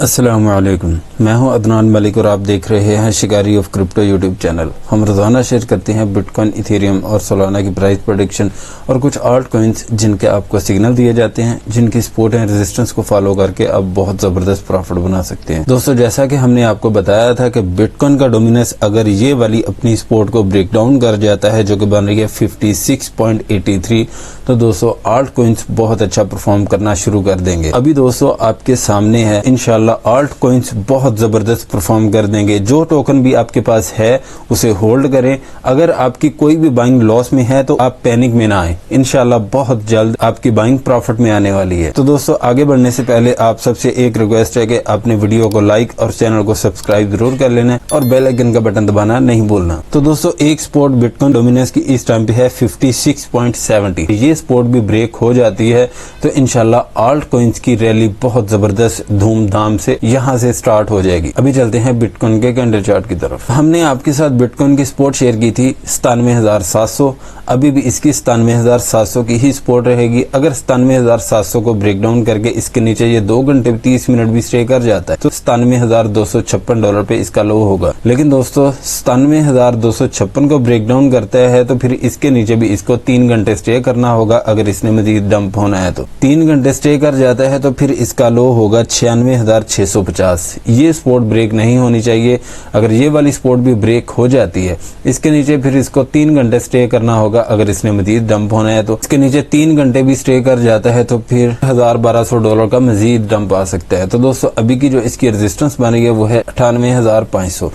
अस्सलामुअलैकुम, मैं हूं अदनान मलिक और आप देख रहे हैं शिकारी ऑफ क्रिप्टो यूट्यूब चैनल। हम रोज़ाना शेयर करते हैं बिटकॉइन, इथेरियम और सोलाना की प्राइस प्रेडिक्शन और कुछ आल्ट कॉइन्स जिनके आपको सिग्नल दिए जाते हैं, जिनकी सपोर्ट एंड रेजिस्टेंस को फॉलो करके आप बहुत ज़बरदस्त प्रॉफिट बना सकते हैं। दोस्तों, जैसा कि हमने आपको बताया था कि बिटकॉइन का डोमिनेंस अगर ये वाली अपनी सपोर्ट को ब्रेक डाउन कर जाता है, जो कि बन रही है 56.83, तो दोस्तों आल्ट कॉइन्स बहुत अच्छा परफॉर्म करना शुरू कर देंगे। अभी दोस्तों आपके सामने है, इंशाल्लाह आल्ट कॉइन्स बहुत जबरदस्त परफॉर्म कर देंगे। जो टोकन भी आपके पास है उसे होल्ड करें। अगर आपकी कोई भी बाइंग लॉस में है तो आप पैनिक में ना आए, इंशाल्लाह बहुत जल्द आपकी बाइंग प्रॉफिट में आने वाली है। तो दोस्तों आगे बढ़ने से पहले आप सबसे एक रिक्वेस्ट है कि आपने वीडियो को लाइक और चैनल को सब्सक्राइब जरूर कर लेना और बेल आइकन का बटन दबाना नहीं भूलना। तो दोस्तों एक सपोर्ट बिटकॉइन डोमिनेंस की इस टाइम पे है 56.70। ये सपोर्ट भी ब्रेक हो जाती है तो इंशाल्लाह आल्ट कॉइन्स की रैली बहुत जबरदस्त धूमधाम से यहाँ से स्टार्ट हो जाएगी। अभी चलते हैं बिटकॉइन के कैंडल चार्ट की तरफ। हमने आपके साथ बिटकॉइन की सपोर्ट शेयर की थी 97,700। अभी भी इसकी 97,700 की ही सपोर्ट रहेगी। अगर 97,700 को ब्रेक डाउन करके इसके नीचे ये 2 घंटे 30 मिनट भी स्टे कर जाता है तो $97,256 पे इसका लो होगा। लेकिन दोस्तों 97,256 को ब्रेक डाउन करता है तो फिर इसके नीचे भी इसको 3 घंटे स्टे करना होगा। अगर इसने मजीद डंप होना है तो 3 घंटे स्टे कर जाता है तो फिर इसका लो होगा 96,650। ये सपोर्ट ब्रेक नहीं होनी चाहिए। अगर ये वाली सपोर्ट भी ब्रेक हो जाती है इसके नीचे फिर इसको 3 घंटे स्टे करना होगा। अगर इसने मजीद डंप होना है तो इसके नीचे 3 घंटे भी स्टे कर जाता है तो फिर $1,200 का मजीद डंप आ सकता है। तो दोस्तों अभी की जो इसकी रेजिस्टेंस बनी है वो है 98,500।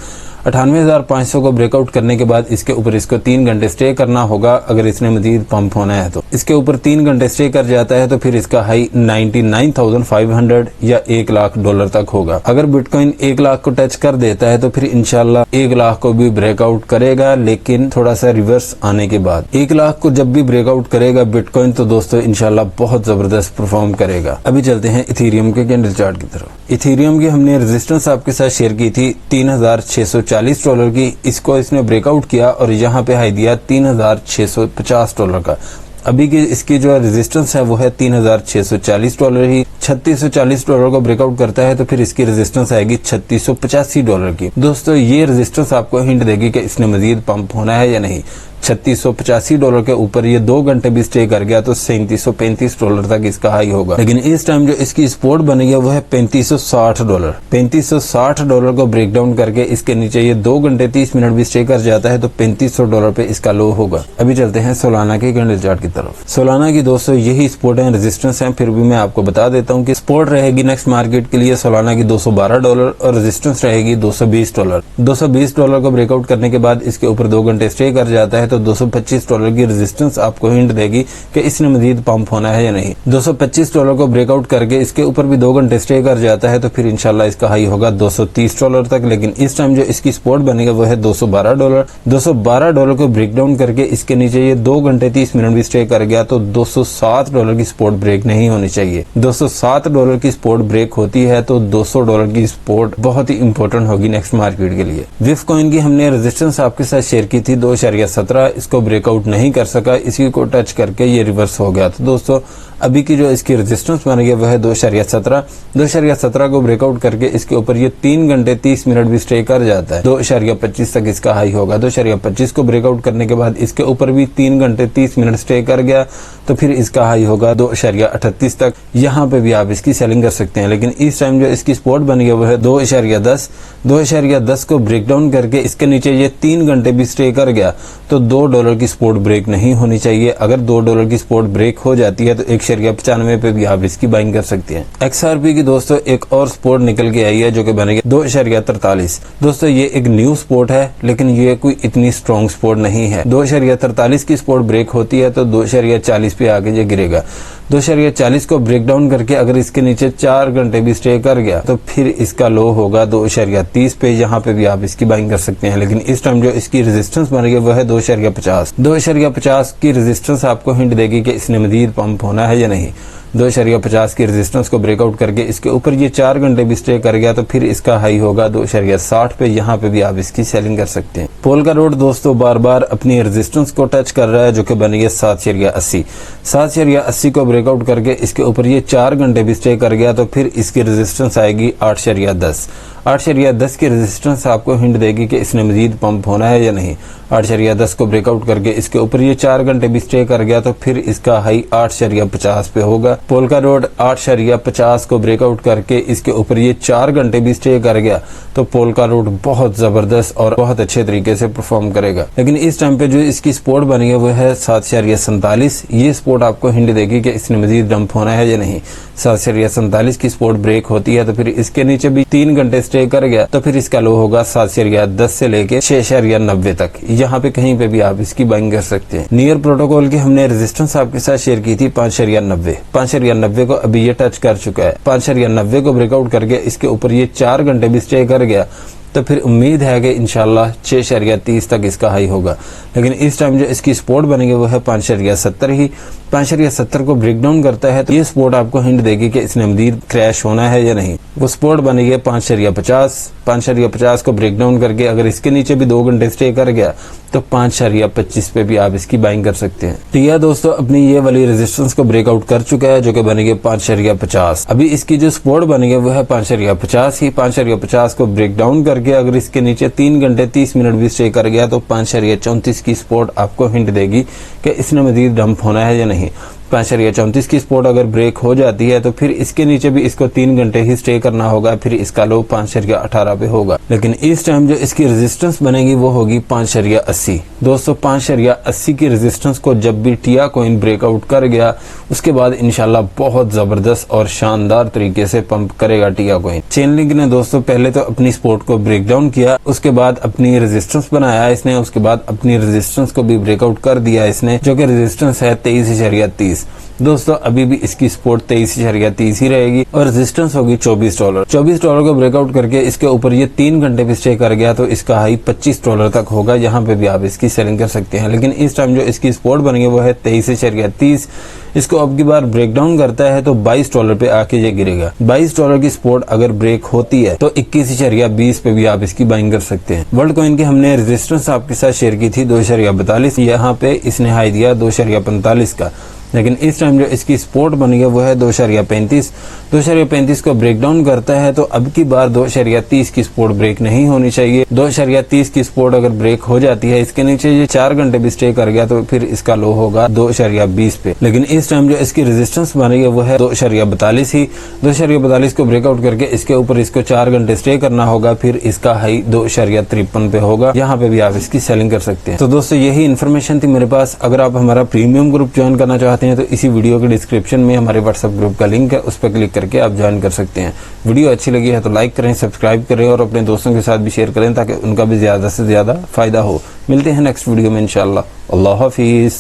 98,500 को ब्रेकआउट करने के बाद इसके ऊपर इसको 3 घंटे स्टे करना होगा। अगर इसने मजीद पंप होना है तो इसके ऊपर 3 घंटे स्टे कर जाता है तो फिर इसका हाई 99,500 या $1,00,000 तक होगा। अगर बिटकॉइन 1,00,000 को टच कर देता है तो फिर इंशाल्लाह 1,00,000 को भी ब्रेकआउट करेगा, लेकिन थोड़ा सा रिवर्स आने के बाद। 1,00,000 को जब भी ब्रेकआउट करेगा बिटकॉइन तो दोस्तों इंशाल्लाह बहुत जबरदस्त परफॉर्म करेगा। अभी चलते हैं इथेरियम के कैंडल चार्ट की तरफ। इथेरियम की हमने रेजिस्टेंस आपके साथ शेयर की थी $3,640 की। इसको इसने ब्रेकआउट किया और यहाँ पे हाई दिया $3,650 का। अभी की इसकी जो रेजिस्टेंस है वो है $3,640 ही। $3,640 को ब्रेकआउट करता है तो फिर इसकी रेजिस्टेंस आएगी $3,685 की। दोस्तों ये रेजिस्टेंस आपको हिंट देगी कि इसने मजीद पंप होना है या नहीं। $3,685 के ऊपर ये 2 घंटे भी स्टे कर गया तो $3,735 तक इसका हाई होगा। लेकिन इस टाइम जो इसकी सपोर्ट बनी है वो है $3,560। $3,560 को ब्रेक डाउन करके इसके नीचे ये 2 घंटे 30 मिनट भी स्टे कर जाता है तो $3,500 पे इसका लो होगा। अभी चलते हैं सोलाना के कैंडल चार्ट की तरफ। सोलाना की दोस्तों यही सपोर्ट एंड रेजिस्टेंस है, फिर भी मैं आपको बता देता हूँ कि सपोर्ट रहेगी नेक्स्ट मार्केट के लिए सोलाना की $212 और रेजिस्टेंस रहेगी $220। $220 को ब्रेकआउट करने के बाद इसके ऊपर 2 घंटे स्टे कर जाता है तो $225 की रेजिस्टेंस आपको हिंट देगी कि इसने मजीद पंप होना है या नहीं। $225 को ब्रेकआउट करके इसके ऊपर भी 2 घंटे स्टे कर जाता है तो फिर इंशाल्लाह इसका हाई होगा $230 तक। लेकिन इस टाइम जो इसकी सपोर्ट बनेगा वो है $212। $212 को ब्रेक डाउन करके इसके नीचे ये 2 घंटे 30 मिनट भी स्टे कर गया तो $207 की सपोर्ट ब्रेक नहीं होनी चाहिए। $207 की सपोर्ट ब्रेक होती है तो $200 की सपोर्ट बहुत ही इंपॉर्टेंट होगी नेक्स्ट मार्केट के लिए। विफ कॉइन की हमने रेजिस्टेंस आपके साथ शेयर की थी 2.17। इसको ब्रेकआउट नहीं कर सका, इसी को टच करके ये रिवर्स हो गया। तो दोस्तों अभी की जो इसकी रेजिस्टेंस बन गई वह है 2.17। 2.17 को ब्रेकआउट करके इसके ऊपर ये 3 घंटे 30 मिनट भी स्टे कर जाता है 2.25 तक इसका हाई होगा। 2.25 को ब्रेकआउट करने के बाद इसके ऊपर भी 3 घंटे 30 मिनट स्टे कर गया तो फिर इसका हाई होगा 2.38 तक। यहाँ पे भी आप इसकी सेलिंग कर सकते हैं। लेकिन इस टाइम जो इसकी सपोर्ट बनी है वो है 2.10। 2.10 को ब्रेक डाउन करके इसके नीचे ये 3 घंटे भी स्टे कर गया तो $2 की सपोर्ट ब्रेक नहीं होनी चाहिए। अगर $2 की सपोर्ट ब्रेक हो जाती है तो 1.95 पे भी आप इसकी बाइंग कर सकते हैं। XRP की दोस्तों एक और सपोर्ट निकल के आई है जो कि बनेगी 2.43। दोस्तों ये एक न्यू सपोर्ट है लेकिन ये कोई इतनी स्ट्रॉन्ग सपोर्ट नहीं है। 2.43 की सपोर्ट ब्रेक होती है तो 2.40 पे आगे ये गिरेगा। 2.40 को ब्रेक डाउन करके अगर इसके नीचे 4 घंटे भी स्टे कर गया तो फिर इसका लो होगा 2.30 पे। यहाँ पे भी आप इसकी बाइंग कर सकते हैं। लेकिन इस टाइम जो इसकी रेजिस्टेंस बन रही है वो है 2.50। 2.50 की रेजिस्टेंस आपको हिंट देगी कि इसने मजीद पंप होना है या नहीं। 2.50 की रेजिस्टेंस को ब्रेकआउट करके इसके ऊपर ये 4 घंटे भी स्टे कर गया तो फिर इसका हाई होगा 2.60 पे। यहाँ पे भी आप इसकी सेलिंग कर सकते हैं। पोलका डॉट दोस्तों बार बार अपनी रेजिस्टेंस को टच कर रहा है जो कि बनी है 7.80। 7.80 को ब्रेकआउट करके इसके ऊपर ये 4 घंटे भी स्टे कर गया तो फिर इसकी रेजिस्टेंस आएगी 8.10। 8.10 की रेजिस्टेंस आपको हिंट देगी कि इसने मजीद पंप होना है या नहीं। 8.10 को ब्रेकआउट करके इसके ऊपर ये 4 घंटे भी स्टे कर गया तो फिर इसका हाई 8.50 पे होगा। पोलका डॉट 8.50 को ब्रेकआउट करके इसके ऊपर ये 4 घंटे भी स्टे कर गया तो पोलका डॉट बहुत जबरदस्त और बहुत अच्छे तरीके से परफॉर्म करेगा। लेकिन इस टाइम पे जो इसकी सपोर्ट बनी है वो है 7.47। ये सपोर्ट आपको हिंट देगी कि इसने मजीद डंप होना है या नहीं। 7.47 की सपोर्ट ब्रेक होती है तो फिर इसके नीचे भी 3 घंटे स्टे कर गया तो फिर इसका लो होगा 7.10 से लेके 6.90 तक। यहाँ पे कहीं पे भी आप इसकी बाइंग कर सकते हैं। नियर प्रोटोकॉल की हमने रेजिस्टेंस आपके साथ शेयर की थी 5.90। 5.90 को अभी ये टच कर चुका है। 5.90 को ब्रेकआउट करके इसके ऊपर ये 4 घंटे भी स्टे कर गया तो फिर उम्मीद है कि इंशाल्लाह 6.30 तक इसका हाई होगा। लेकिन इस टाइम जो इसकी सपोर्ट बनेगी वो है 5.70 ही। 5.70 को ब्रेक डाउन करता है तो ये सपोर्ट आपको हिंट देगी कि इसने मजीद क्रैश होना है या नहीं। वो सपोर्ट बनेगी 5.50। 5.50 को ब्रेक डाउन करके अगर इसके नीचे भी 2 घंटे स्टे कर गया तो 5.25 पे भी आप इसकी बाइंग कर सकते हैं। तो यह दोस्तों अपनी ये वाली रेजिस्टेंस को ब्रेकआउट कर चुका है जो कि बनेगी 5.50। अभी इसकी जो सपोर्ट बनेगी वो है 5.50 ही। 5.50 को ब्रेक डाउन करके अगर इसके नीचे 3 घंटे 30 मिनट भी स्टे कर गया तो 5.34 की सपोर्ट आपको हिंट देगी कि इसने मजीद डंप होना है या नहीं। 5.34 की सपोर्ट अगर ब्रेक हो जाती है तो फिर इसके नीचे भी इसको 3 घंटे ही स्टे करना होगा, फिर इसका लो 5.18 पे होगा। लेकिन इस टाइम जो इसकी रेजिस्टेंस बनेगी वो होगी 5.80। दोस्तों 5.80 की रेजिस्टेंस को जब भी टिया कॉइन ब्रेकआउट कर गया उसके बाद इंशाल्लाह बहुत जबरदस्त और शानदार तरीके से पंप करेगा टिया कॉइन। चेनलिंक ने दोस्तों पहले तो अपनी सपोर्ट को ब्रेक डाउन किया, उसके बाद अपनी रेजिस्टेंस बनाया इसने, उसके बाद अपनी रेजिस्टेंस को भी ब्रेकआउट कर दिया इसने जो कि रेजिस्टेंस है 23.30। दोस्तों अभी भी इसकी सपोर्ट 23.30 ही रहेगी और रेजिस्टेंस होगी $24। $24 को ब्रेकआउट करके इसके ऊपर ये 3 घंटे भी स्टे कर गया तो इसका हाई $25 तक होगा। यहाँ पे भी आप इसकी सेलिंग कर सकते हैं। लेकिन इस टाइम जो इसकी सपोर्ट बनेगी वो है 23.30। इसको अब की बार ब्रेक डाउन करता है तो $22 पे आके ये गिरेगा। $22 की सपोर्ट अगर ब्रेक होती है तो 21.20 पे भी आप इसकी बाइंग कर सकते हैं। वर्ल्ड कॉइन की हमने रेजिस्टेंस आपके साथ शेयर की थी 2.42। यहाँ पे इसने हाई दिया 2.45 का। लेकिन इस टाइम जो इसकी सपोर्ट बनी है वो है 2.35। 2.35 को ब्रेक डाउन करता है तो अब की बार 2.30 की सपोर्ट ब्रेक नहीं होनी चाहिए। 2.30 की सपोर्ट अगर ब्रेक हो जाती है इसके नीचे ये 4 घंटे भी स्टे कर गया तो फिर इसका लो होगा 2.20 पे। लेकिन इस टाइम जो इसकी रेजिस्टेंस बनी है वो है 2.42 ही। 2.42 को ब्रेकआउट करके इसके ऊपर इसको 4 घंटे स्टे करना होगा, फिर इसका हाई 2.53 पे होगा। यहाँ पे भी आप इसकी सेलिंग कर सकते हैं। तो दोस्तों यही इन्फॉर्मेशन थी मेरे पास। अगर आप हमारा प्रीमियम ग्रुप ज्वाइन करना चाहते हैं तो इसी वीडियो के डिस्क्रिप्शन में हमारे व्हाट्सएप ग्रुप का लिंक है, उस पर क्लिक करके आप ज्वाइन कर सकते हैं। वीडियो अच्छी लगी है तो लाइक करें, सब्सक्राइब करें और अपने दोस्तों के साथ भी शेयर करें ताकि उनका भी ज्यादा से ज्यादा फायदा हो। मिलते हैं नेक्स्ट वीडियो में इंशाल्लाह। अल्लाह हाफिज।